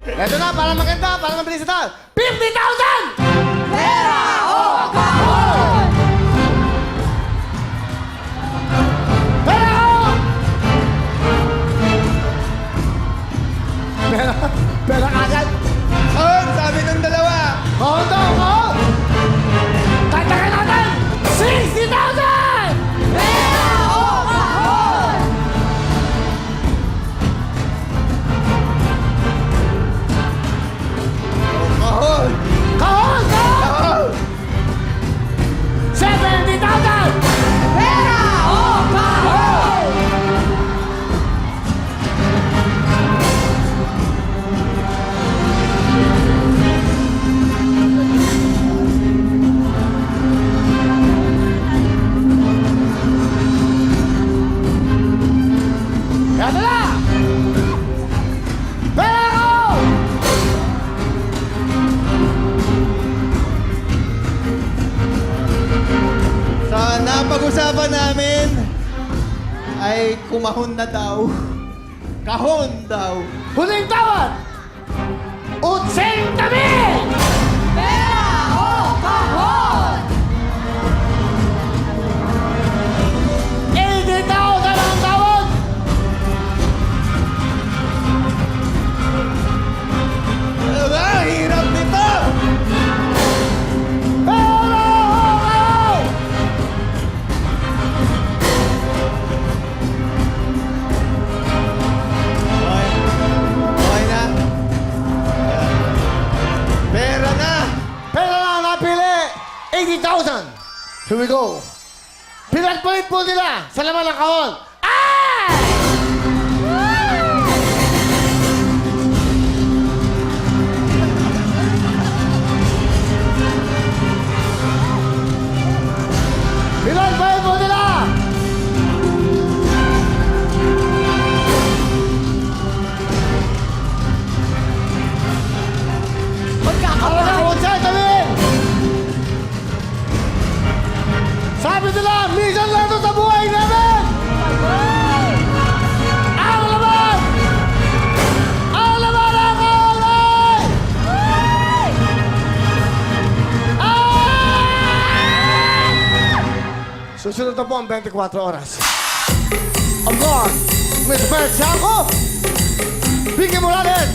Ito na, para maganda, para mabilis ito. 50,000! Pera o kahon! Pera ko! Pera agad. Kahon, sabi ng dalawa. Kahon daw, kahon! Tatakan natin! 60,000! Pera o kahon! Kahon. Kahon! Kahon! Kahon. 70,000! Pera o kahon! Ito na! Pera ko! Sa napag-usapan namin ay kumahon na daw. Kahon daw. Huling tawad! 80,000! Pera o kahon! 80,000 ang tawad! Ano ba? Hirap nito! Pera ko kayo! Okay. Okay na. Pera na! Pera na ang napili! 80,000! Here we go! Pinagpalit po nila sa laman ng kahon! Ay! Pinagpalit po nila! Magkakaroon sa tabi! Sabi nila, mission lang ito sa buhay namin! Ang laman! Ang laman ng kaulay! Susunod na po ang 24 oras. Of course, Miss Bert Siangco, Vicky Morales,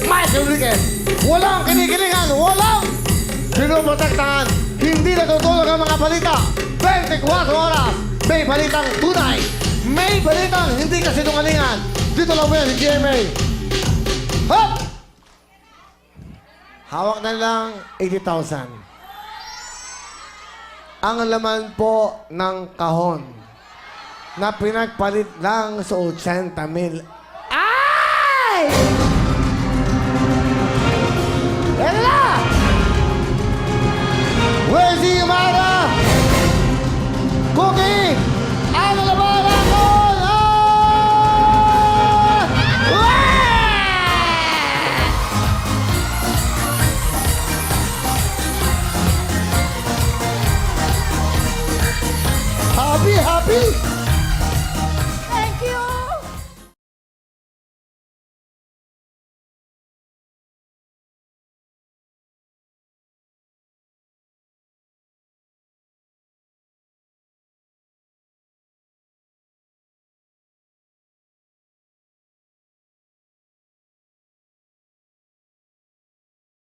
Mike Enriquez. Walang kinikilingan, walang pinoprotektahan. Hindi natutulog ang mga balita. 24 oras. May balitang tunay. May balitang hindi kasinungalingan. Dito lang mo yan si GMA. Hop! Hawak na lang 80,000. Ang laman po ng kahon na pinagpalit lang sa 80,000. Ay!